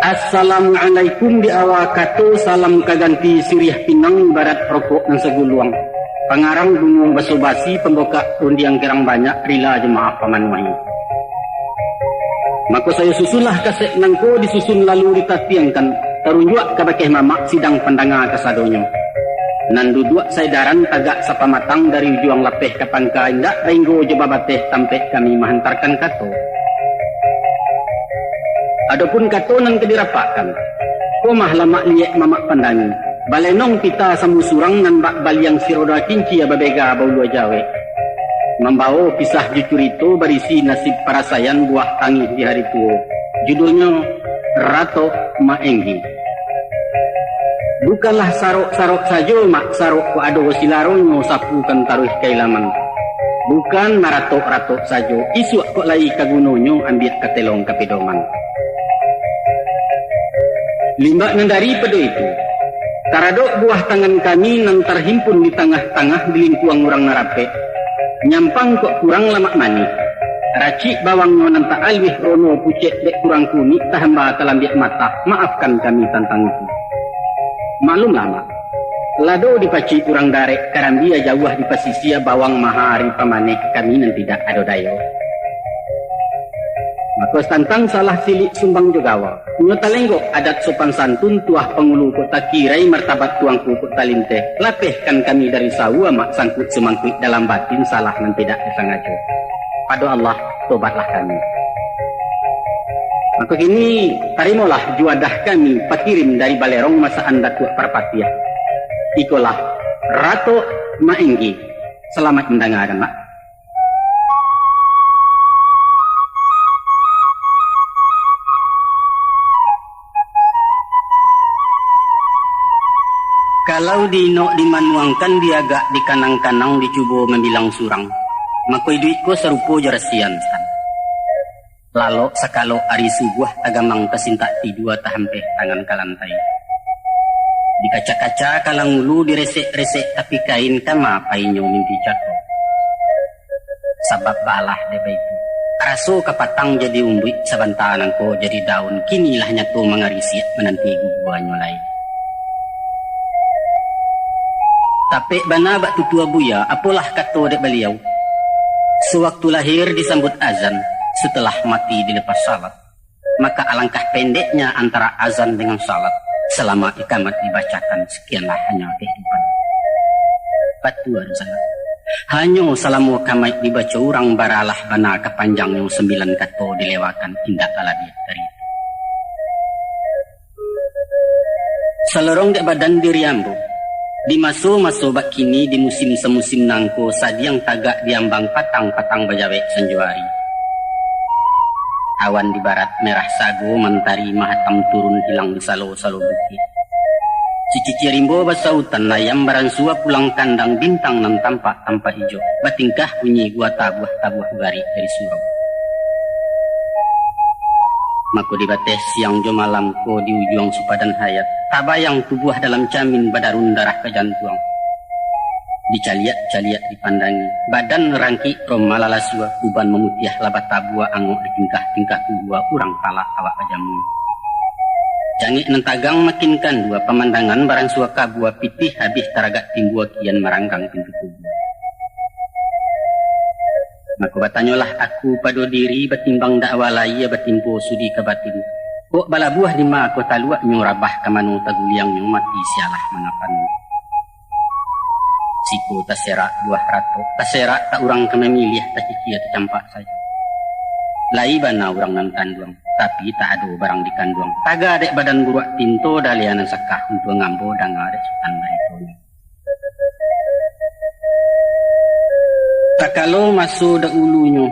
Assalamualaikum di awakato salam kaganti siriah pinang barat rokok dan seguluang. Pangarang dungung baso basi pembuka rundiang kerang banyak rila jemaah pamanuai. Maka saya susulah kasek nangko disusun lalu ditatiangkan terunjuk kabakeh mamak sidang pandanga kasadonyo. Nandu dua saidaran tagak sapa matang dari juang lapeh kapangka indak ringgo jebabateh tampek kami menghantarkan kato. Adapun kato nang kedirapakan, komah lama liek mamak pandangi. Balenong kita samusurang nan bak baliang siroda kinci ababega baulu jawe. Membawa kisah jujurito berisi nasib parasayan buah tangih di hari tua. Judulnya Rato Maenggi. Bukanlah sarok-sarok saja mak sarok ku ado silaronyo sapu kan taruh kailaman. Bukan maratok-ratok saja isu kok lai kagunonyo ambil katelong kapedoman. Limbak nandari pada itu, taradok buah tangan kami nang terhimpun di tengah-tengah di lingkuang orang narape. Nyampang kok kurang lama mani. Racik bawang nyonan tak alwih rono pucet dek kurang kunik tahamba talambiak mata. Maafkan kami tentang itu. Malum lama. Lado dipaci kurang darek karambia jauh di pasisia bawang mahari pamanek kami nan tidak ada dayo. Maka tantang salah silik sumbang jogawa. Nyota lenggok adat sopan santun tuah pengulu kota kirai martabat tuangku kota linteh. Lapehkan kami dari sawa mak sangkut semangkut dalam batin salah nan tidak kesengaja. Pada Allah tobatlah kami. Maka kini tarimalah juadah kami pakirim dari Balerong masa anda tuak perpatiah. Ikolah Rato Maenggi. Selamat mendengarkan mak. Kalau dino dimanuangkan diagak di kanang-kanang dicubo membilang surang. Makoi duitku serupo jarasian. Lalu sakalo ari subuh tagamang kesintak ti dua tahampeh tangan kalantai. Di kaca-kaca kalang ulu diresek-resek tapi kain kama painyo mimpi jatuh. Sabab balah deba itu. Raso kapatang jadi umbuit sabantanang ko jadi daun kinilah nyatu mengarisi menanti guguanyo lain. Tapi bana bak tutua buya, apalah kato dek beliau. Sewaktu lahir disambut azan, setelah mati dilepas salat. Maka alangkah pendeknya antara azan dengan salat. Selama ikamat dibacakan, sekianlah hanya kehidupan. Patuan salat. Hanya salamu kamait dibaca orang baralah bana kepanjangnya 9 kato dilewakan tindak aladiah dari itu. Salarong dek badan diriambu. Di maso-maso bak kini di musim semusim nangko sadiang tagak diambang patang-patang bajawek sanjuari. Awan di barat merah sago mentari mahatam turun hilang di salo-salo bukit. Cici rimbo basautan layam baransua pulang kandang bintang nan tampak hijau. Batingkah bunyi gua tabuah gari dari surau. Mako di bates siang jo malam ko di ujung supadan hayat. Tabayang tubuh dalam camin badarun darah ke jantung. Dicaliat-caliat dipandangi. Badan rangki rom malalasua uban memutiah labat tabua angok di tingkah-tingkah dua kurang kalah awak ajamu. Jangik nentagang makinkan dua pemandangan barang sua kabua pitih habis taragak timbua kian meranggang pintu tubuh. Maka batanyolah aku pada diri betimbang dakwa laya betimpo sudi ke batin. Kok bala buah di ma kota luak nyurabah kamanu taguliang mati sialah manapan. Siku taserak buah rato, taserak tak urang kena milih tak cicia tercampak saja. Lai bana urang nan kanduang, tapi tak ada barang di kanduang. Taga dek badan buruak tinto dalianan sakah untuk ngambo danga dek sultan baritonya. Tak kalau masuk dak ulunyo.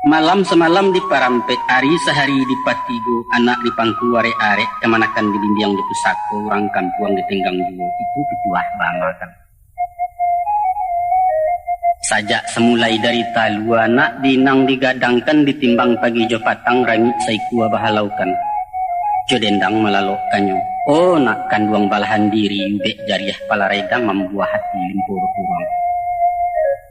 Malam semalam di parampek, hari sehari di patigo, anak di pangku arek-arek, kemanakan di bimbiang di pusako, orang kampuang di tenggang juga, itu ketuah banget. Sajak semulai dari talu anak dinang digadangkan ditimbang pagi jo patang rangit saikua bahalaukan. Jo dendang melalokkannya. Oh nak kanduang balahan diri, ubek jariah palaredang membuah hati limpur kurang.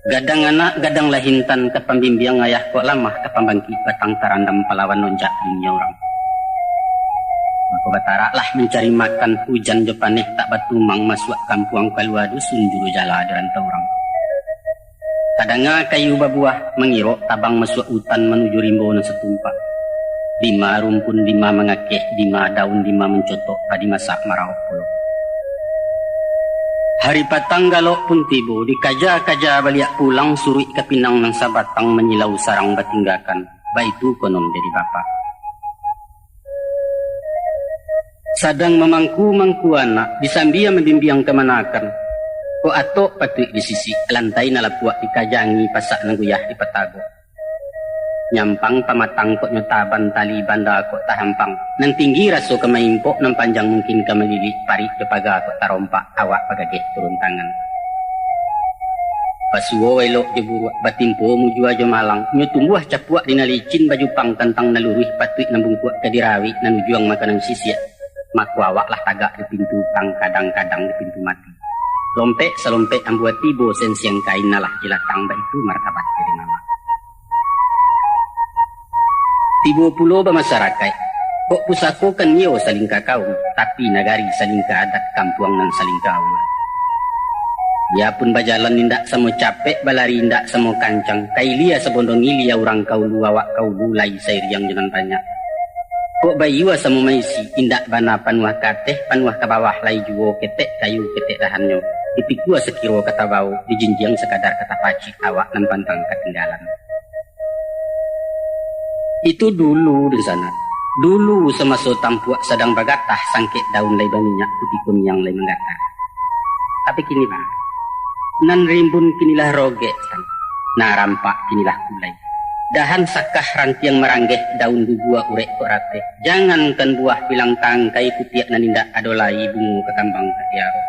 Gadang anak, gadang lahintan ke pembimbiang ayah kok lamah ke pembangkit batang tarandam palawan nonjak dunia orang. Maka batara lah mencari makan hujan jepaneh tak batumang masuk kampung kalua dusun juru jala di rantau orang. Kadanga kayu babuah mengirok tabang masuk hutan menuju rimbo nan setumpak. Lima rumpun lima mengakeh, lima daun lima mencotok padi masak marau pulau. Hari patang galok pun tibo, dikaja-kaja baliak pulang surui ke pinang nang sabatang menyilau sarang batinggakan. Baitu konom jadi bapak. Sadang memangku-mangku anak, disambia membimbiang kemanakan. Ko atok patui di sisi, lantai nalapuak dikajangi pasak nangguyah di petago. Nyampang pamatang kok nyotaban tali banda kok tahampang. Nang tinggi raso kemaimpok, nang panjang mungkin kemelili pari depaga kok tarompak awak pagageh turun tangan. Pasuo welok jeburu batimpo mujua jemalang. Nyotumbuah capuak dinalicin baju pang tentang naluruh patui nambungkuak kadirawi nan ujuang makanan sisia. Makuawak lah tagak di pintu pang kadang-kadang di pintu mati. Lompek selompek ambuat tibo sensiang kain nalah jelatang baitu martabat jadi mama. Tibo pulo bermasyarakat. Kok pusako kan yo saling kakau, tapi nagari saling adat kampuang nan saling kau. Ya pun bajalan nindak samo capek balari indak samo kancang. Kailia sebondong ilia orang kau lu awak kau lu lai sair yang jalan banyak. Kok bayua samo maisi indak bana panuah kateh panuah ke bawah lai juo ketek kayu ketek dahannya. Dipikua sekiro kata bau dijinjiang sekadar kata pacik awak nan pantang ketinggalan. Itu dulu di sana. Dulu semasa tampuak sedang bagatah sangkit daun lai banyak putikum yang lai menggatah. Tapi kini bang, nan rimbun kinilah roge, nah rampak kinilah kulai. Dahan sakah rantiang meranggeh daun gugua urek kok rate. Jangankan buah bilang tangkai putiak nanindak adolai bungu kekambang ketiaro.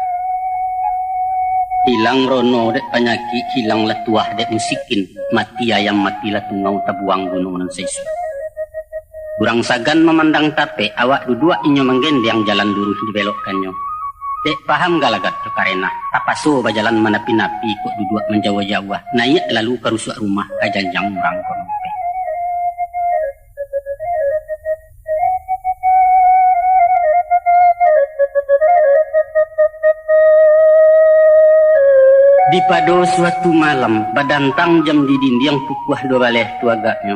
Hilang rono dek penyakit, hilang letuah dek musikin. Mati ayam mati latungau tabuang gunung nan seisu. Kurang sagan memandang tape, awak dudua inyo menggendeng jalan lurus dibelokkannya. Dek paham galagat karena tapaso bajalan menapi-napi kok dudua menjauh-jauh. Naik lalu kerusak rumah kajanjang orang konope. Di pado suatu malam, badantang jam di dinding pukuah dua baleh tuagaknya.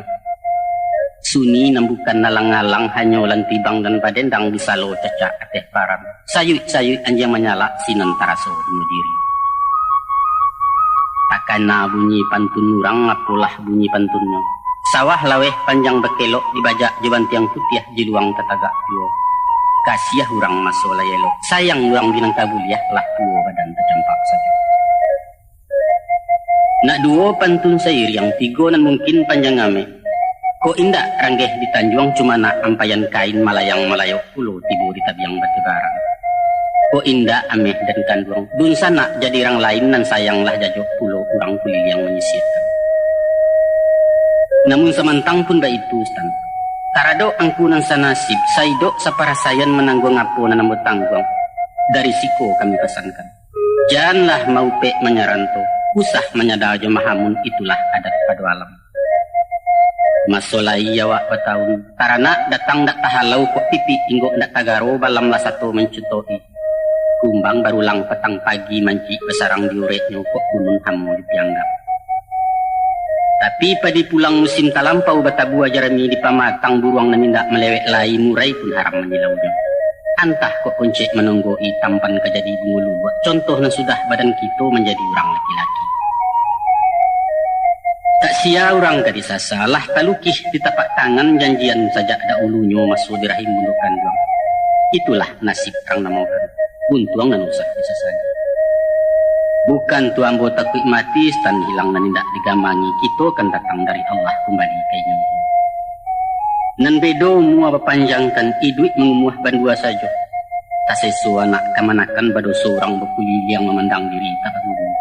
Suni nambukan nalang-alang hanyolan tibang dan padendang di salo cacak ateh param. Sayut-sayut anjang menyala sinan taraso bunuh diri. Takana bunyi pantun urang apulah bunyi pantunnya. Sawah laweh panjang bekelok dibajak jeban tiang putih jiluang tetagak tuo. Kasiah urang masola yelo. Sayang urang binang kabuliah lah tuo badan tercampak saja. Nak duo pantun sair yang tigo nan mungkin panjang ame. Kok indah ranggeh di Tanjuang cuma nak ampayan kain malayang-malayok pulo tibu di tabiang batibaran. Kok indah ameh dan kandung dun sana jadi orang lain nan sayanglah jajok pulo kurang kulit yang menyisirkan. Namun semantang pun itu stan. Tarado angkunan sanasib saidok saparasayan menanggung apo nanamut tanggung. Dari siko kami pesankan. Janganlah mau pek menyaranto. Usah menyadajo mahamun itulah adat padu alam. Masolai yawa patahun karena datang dak tahalau kok pipi inggo dak tagaro balam lah satu mencutoi kumbang barulang petang pagi manci besarang diuretnya kok gunung hamu dipianggap. Tapi pada pulang musim talampau batabu ajarami di pamatang buruang nanindak melewek lai murai pun haram menyilaunya. Antah kok koncek menonggoi tampan kejadi bungulu contoh na sudah badan kita menjadi orang laki-laki. Tak sia orang kadisa salah talukih di tapak tangan janjian saja ada ulunya masuk di rahim bulukan doang. Itulah nasib orang namokan. Untuang dan usah bisa saja. Bukan tu ambo takut mati stan hilang dan tidak digamangi. Kita akan datang dari Allah kembali kayaknya. Nan bedo mua berpanjangkan iduit mengumuh bandua saja. Tak sesuai anak kemanakan bado seorang berkuliah yang memandang diri tak berdua.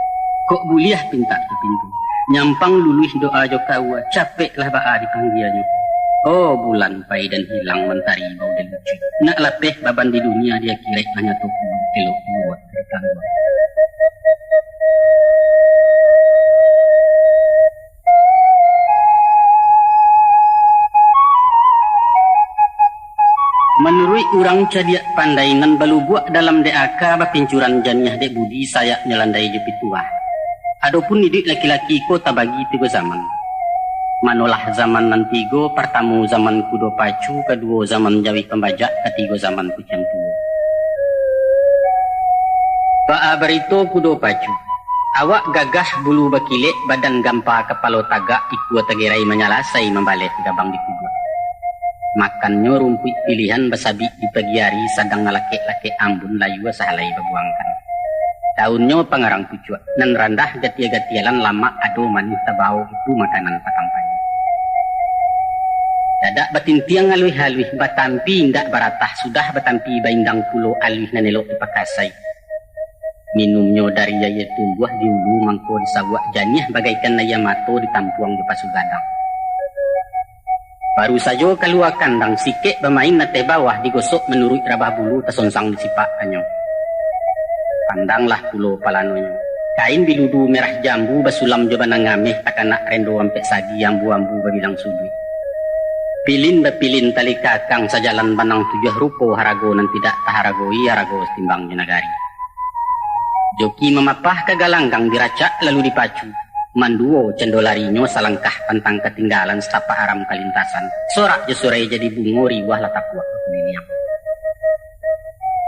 Kok buliah pinta ke pintu. Nyampang luluh doa jo kawa capeklah baa dipanggiannya. Oh bulan pai dan hilang mentari bau dan lucu. Nak lapeh baban di dunia dia kira hanya tu elok buat tertanggung. Menurut orang cadia pandai nan balubuak dalam DAK bapincuran janiah dek budi saya nyelandai jepit tua. Adapun didik laki-laki ko tabagi tiga zaman. Manolah zaman nan tiga, pertama zaman kudo pacu, kedua zaman jawi pembajak, ketiga zaman kucang tua. Ba berito kudo pacu. Awak gagah bulu bakilek, badan gampa kepala tagak, ikut tegerai menyalasai membalik gabang di kudo. Makannya rumput pilihan basabi di pagi hari sadang ngalake-lake ambun layu sahalai babuangkan. Daunnya pangarang pucuk, nan randah gatia-gatialan lama ado manis tabau itu makanan patang pagi. Dadak batin tiang alwih-alwih batampi ndak baratah sudah batampi baindang pulo alwih nanelok dipakasai. Minumnya dari yaya tumbuh di ulu mangko disawak janiah bagaikan naya mato ditampuang di pasugadang. Baru saja keluar kandang sikit bermain nate bawah digosok menurut rabah bulu tasonsang disipak kanyo. Pandanglah pulo palanonya. Kain biludu merah jambu basulam jobana ngameh takanak rendo ampek sagi ambu-ambu babilang sudui. Pilin bepilin tali kakang sajalan banang 7 rupo harago nan tidak taharagoi harago timbang jenagari. Joki memapah ke galanggang diracak lalu dipacu. Manduo cendolarinyo salangkah pantang ketinggalan setapak aram kalintasan. Sorak jesurai jadi bungo riwah latapuak kuliniam.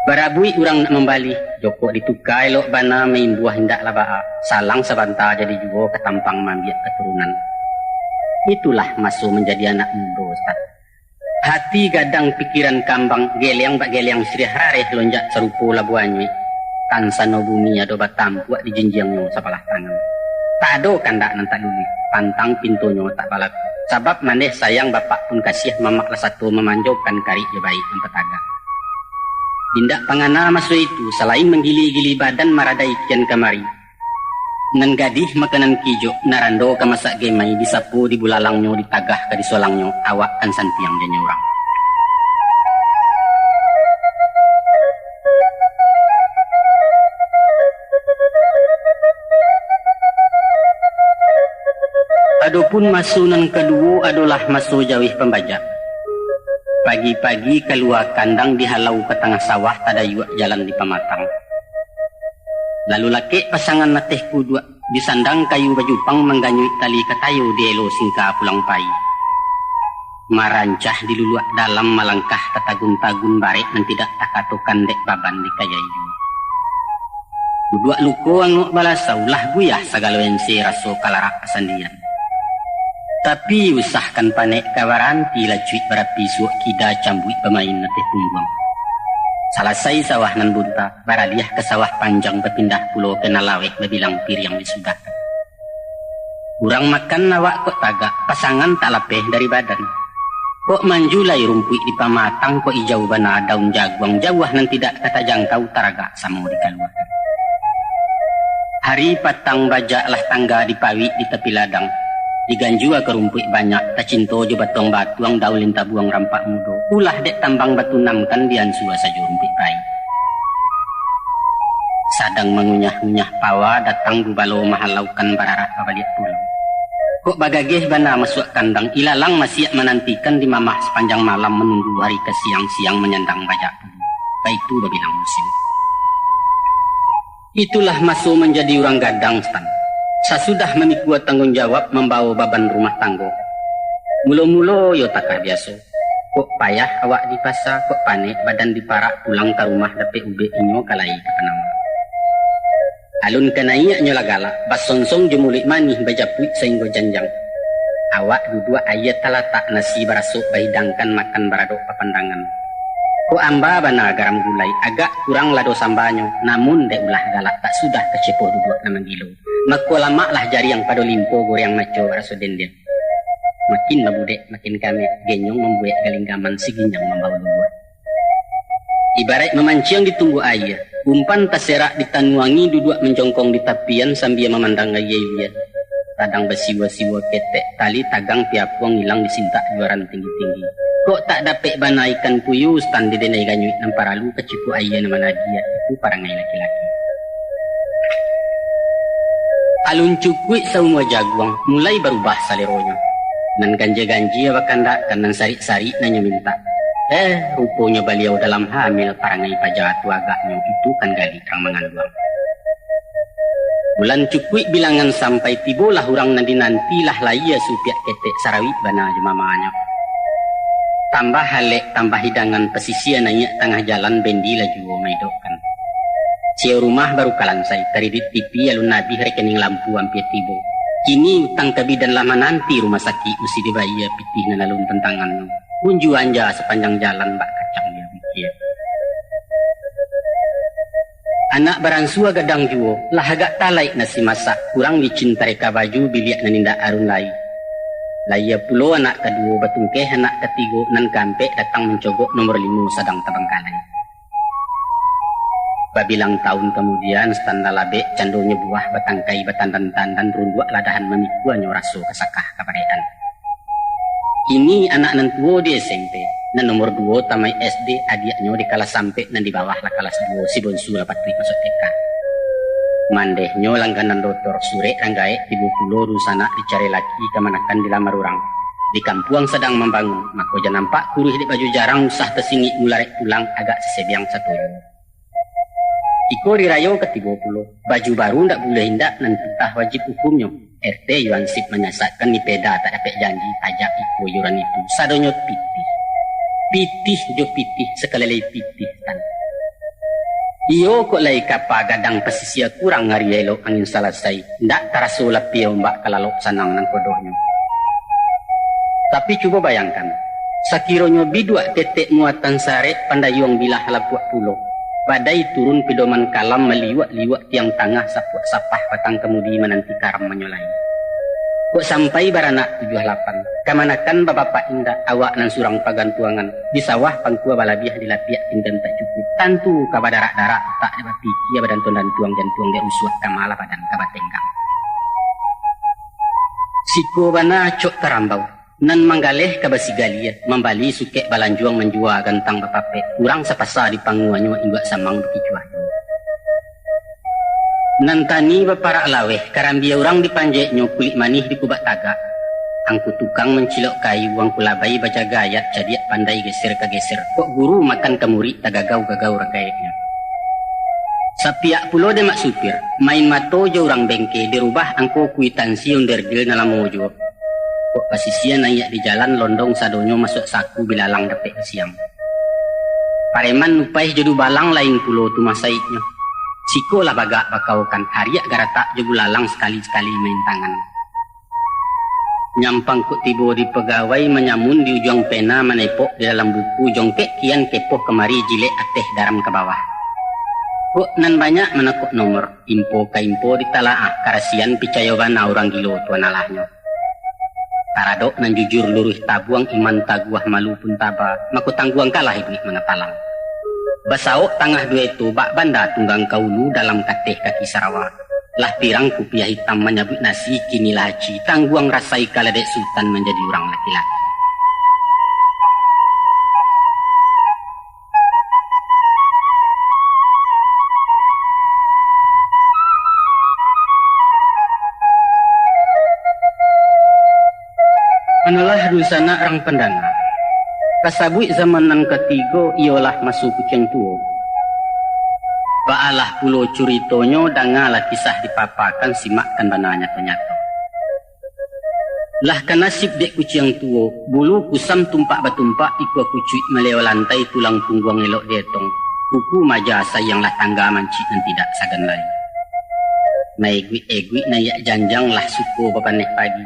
Barabui urang nak membali, joko ditukai lok bana main buah hindak labaa. Salang sabanta jadi juo ketampang mambiak keturunan. Itulah masuk menjadi anak muda, Ustaz. Hati gadang pikiran kambang, geleng bak geleng sirih rareh lonjak serupo labuanyo. Tansano bumi ado batam buat di jenjangnya sapalah tangan. Tak ada kandak nantak dulu, pantang pintunya tak balap. Sebab maneh sayang bapak pun kasih mamak lah satu memanjaukan kari je baik mempetagak. Tindak pangana masuk itu, selain menggili-gili badan maradai kian kamari. Nan gadih makanan kijo, narando ke masak gemai, disapu di bulalangnya, ditagah ke disolangnya, awak kan santiang dan nyurang. Adapun masunan kedua adalah masu jawih pembajak. Pagi-pagi keluar kandang dihalau ke tengah sawah tadayuak jalan di pamatang. Lalu laki pasangan nateh kudua disandang kayu bajupang mengganyui tali katayo dielo singka pulang pai. Marancah diluluak dalam malangkah tatagun-tagun barek dan tidak takatukan dek baban di kayayu. Kudua luko angok balasau lah guyah sagalo ense raso kalarak kesandian. Tapi usahkan panek kawaranti lacuit berapi suak kida cambuik pemain nateh pungguang. Salasai sawah nan bunta, baraliah ke sawah panjang berpindah pulau ke nalawek berbilang pir yang disudah. Kurang makan awak kok tagak, pasangan tak lapeh dari badan. Kok manjulai rumput di pamatang, kok ijau bana daun jaguang jauh nan tidak kata jangkau taragak sama dikaluarkan. Hari patang bajaklah tangga dipawi di tepi ladang. Diganjua ke rumput banyak, tak cinto jo batong batuang daun linta buang rampak mudo. Ulah dek tambang batu namkan diansua saja rumput bayi. Sadang mengunyah-unyah pawa, datang bubalo mahalaukan bararak kabaliak pulau. Kok bagageh bana masuk kandang, ilalang masih menantikan di mamah sepanjang malam menunggu hari ke siang-siang menyandang bajak dulu. Baik itu babilang musim. Itulah masuk menjadi orang gadang stan. Sasudah memikul tanggung jawab membawa beban rumah tangga. Mula-mula yo takah biasa. Kok payah awak di pasar, kok panik badan diparak pulang ke rumah dapet ube inyo kalai ke penama. Alun kenaiak nyola galak, basonsong jemulik manih bajaput sehingga janjang. Awak duduk ayat talatak nasi barasuk bahidangkan makan baradok papandangan. Kok amba bana garam gulai, agak kurang lado sambanyo, namun dek ulah galak tak sudah kecepoh duduk nama gilo. Maka lama lah jari yang pada limpo goreng maco raso dendeng. Makin babudek, makin kami genyong membuat galinggaman si ginjang membawa luar. Ibarat memancing ditunggu air, umpan taserak ditanuangi duduk menjongkong di tapian sambil memandang gaya-gaya. Tadang besiwa-siwa ketek, tali tagang piapuang hilang disintak juaran tinggi-tinggi. Kok tak dapet bana ikan puyuh stand di denai ganyuit namparalu kecipu air nama nadia, itu parangai laki-laki. Alun cukui semua jaguang, mulai berubah saleronya. Nan ganja-ganji apa kandak, kanan sari-sari nanya minta. Rupanya beliau dalam hamil parangai pajatu agaknya itu kan gali kang mengandung. Bulan cukui bilangan sampai tibolah orang nanti-nantilah laia supiak ketek sarawit bana jemamanya. Tambah halek tambah hidangan pesisir nanya tengah jalan bendi laju maidokan. Cio rumah baru kalansai kredit TV alun nabi rekening lampu hampir tibo. Kini utang kebidan lama nanti rumah sakit mesti dibayar pitih nalun tentangan. Unju anja sepanjang jalan bak kacang dia pikir. Anak baransua gadang juo lah agak talai nasi masak kurang dicintai ka baju biliak naninda arun lai. Laia pulo anak kedua batungkeh anak ketiga nan kampek datang mencogok nomor 5 sadang tabangkalai. Babilang tahun kemudian standa labe candonya buah batangkai batandan-tandan rundua ladahan memikuannya raso kesakah kaparedan. Ini anak nan tua di SMP, nan nomor 2 tamai SD adiaknya di kelas sampai nan di bawah lah kelas 2 si bonsu dapat masuk TK. Mandehnya langganan dokter sure ranggae 30 rusana dicari laki kemanakan dilamar orang. Di kampung sedang membangun, maka jangan nampak kuruh di baju jarang usah tersingit mularek pulang agak sesebiang satu. Iko dirayo ke-30, baju baru ndak boleh hindak nan pitah wajib hukumnya. RT Yuansip menyasarkan ni peda tak dapat janji pajak iko yuran itu. Sadonyo pitih. Pitih jo pitih sekali pitih tan. Iyo kok lai kapa gadang pesisir kurang ngari elok angin selesai. Ndak taraso lapi ombak kalalok sanang nang kodohnya. Tapi coba bayangkan. Sakironyo bidua tetek muatan sare pandayong bilah lapuak pulau. Badai turun pedoman kalam meliwak-liwak tiang tangah sapah patang kemudi menanti karam menyolai. Kok sampai baranak 78. Kamanakan bapak indah awak nan surang pagantuangan. Di sawah pangkua balabiah dilapiak tindan tak cukup. Tantu kabadarak-darak tak dapat pikir badan dan tuang jantuang dia usuah kamala badan kabatenggang. Siko bana cok karambau. Nan manggaleh kabasigalia membali sukek balanjuang menjua gantang bapape kurang sepasa di panguannya imbak samang bekicuah. Nan tani baparak laweh karambia orang dipanjeknya kulit manih di kubak tagak. Angku tukang mencilok kayu angku labai baca gayat jadiak pandai geser ke geser. Kok guru makan kemuri tagagau-gagau ragayaknya. Sapiak pulo demak supir main mato jo orang bengke dirubah angku kuitansi underdeal nalam mojo. Kok pasisian naik di jalan londong sadonyo masuk saku bilalang dapet siang. Pareman nupai jodu balang lain pulo tu masaiknya. Siko lah bagak bakaukan hariak garatak jodu lalang sekali-sekali main tangan. Nyampang kok tibo di pegawai menyamun di ujung pena menepok di dalam buku jongkek kian kepoh kemari jilek ateh daram ke bawah. Kok nan banyak menekuk nomor info ke info ditalaah karasian picayoban orang gilo tuan alahnya. Taradok nan jujur luruh tabuang iman taguah malu pun taba maku tangguang kalah ibni mengapalang. Basaok tangah dua itu bak banda tunggang kaulu dalam kateh kaki Sarawak. Lah pirang kupiah hitam menyabut nasi kini laci tangguang rasai kaladek sultan menjadi orang laki-laki. Analah rusana orang pendana. Kasabui zaman nan ketiga ialah masuk kucing tuo. Baalah pulau curitonyo dangalah kisah dipapakan simakkan bananya ternyata. Lah kanasib dek kucing tuo, bulu kusam tumpak batumpak ikut kucuit meleo lantai tulang punggung elok detong. Kuku majasa yang lah tangga mancik dan tidak sagan lain. Naigwi-egwi nayak janjang lah suko bapanek pagi.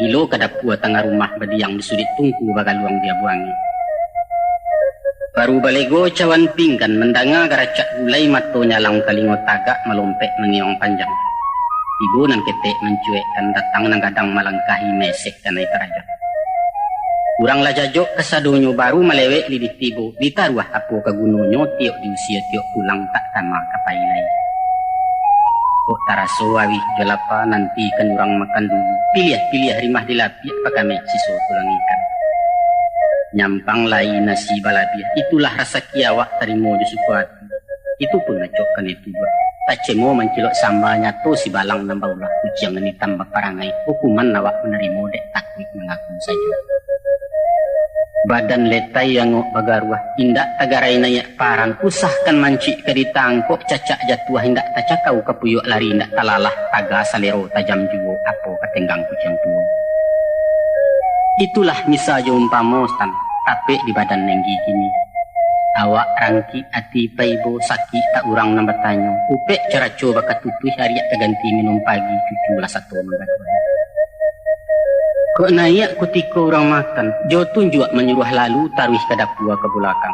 Ilo kadapua tengah rumah badiang disudit tungku bagal luang dia buangi. Baru balego cawan pinggan mendanga garacak gulai mato nyalang kalingo tagak melompek mengiong panjang. Ibu nan ketek mencuekkan datang nang gadang malangkahi mesek kanai kerajaan. Kurang lajajok kesadonyo baru melewek lidit tibo ditaruah apo ke gunonyo tiok di usia tiok pulang tak sama kapailai. Kok taraso awih jalapa nanti kan orang makan dulu. Pilih rimah dilapiak pakame siso tulang ikan. Nyampang lain nasi balabiah. Itulah rasa kiawak terimo di suku hati. Itu pun ngecokkan itu buat. Tak cemo mencilok sambalnya to si balang nambaulah kucing ini tambah parangai. Hukuman nawak menerimo dek takut mengaku saja. Badan letai yang ngok bagaruah, indak tagarai nayak paran, usahkan mancik ke ditangkok, cacak jatuh, indak tacakau kapuyuk lari, indak talalah, taga salero tajam juo, apo katenggang kucing tuo. Itulah misa jo umpamostan, tapi di badan nenggi gini. Awak rangki ati paibo sakit tak urang nang bertanya, upek cara coba katutuh hariak keganti minum pagi cucu lah satu mengatakan. Kok naik ketika orang makan, jo tunjuk menyuruh lalu taruh ke dapur ke belakang.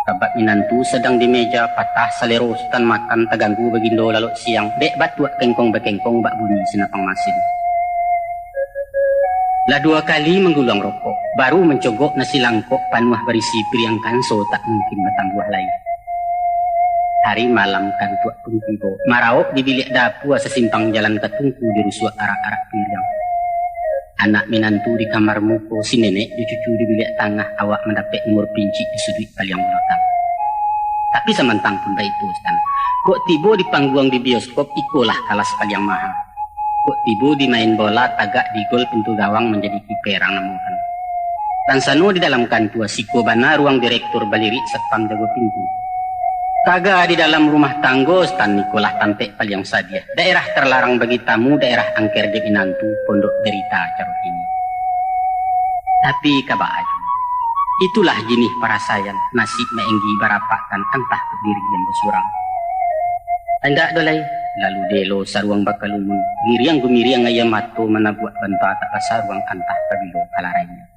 Kabat minantu sedang di meja patah salero stan makan terganggu begindo lalu siang. Dek batuak kengkong bekengkong bak bunyi senapang masin. Lah 2 kali menggulung rokok, baru mencogok nasi langkok panuah berisi priangkan so tak mungkin bertambah lain. Hari malam kan tuak pun tiba, maraok di bilik dapur sesimpang jalan ketungku di rusuh arak-arak piriang. Anak minantu di kamar muko, si nenek di cucu di bilik tengah, awak mendapat umur pinci di sudut paling belakang. Tapi semantang pun baik itu, Stan. Kok tiba di panggung di bioskop, ikulah kalas paling mahal. Kok tiba di main bola, tagak di gol pintu gawang menjadi kiperang namukan. Dan sano di dalam kantua siko bana ruang direktur balirik setpam jago pintu. Taga di dalam rumah tanggo Stan Nikolah tampek paling sadia. Daerah terlarang bagi tamu, daerah angker de minantu, pondok derita carut ini. Tapi kabaju, itulah jenis parasayan, nasib maenggi barapakan antah ke diri yang bersurang. Anda dolai, lalu delo saruang bakalumun, giriang gumiriang ayam mato menabuat banta tak saruang antah kabilo kalarainya.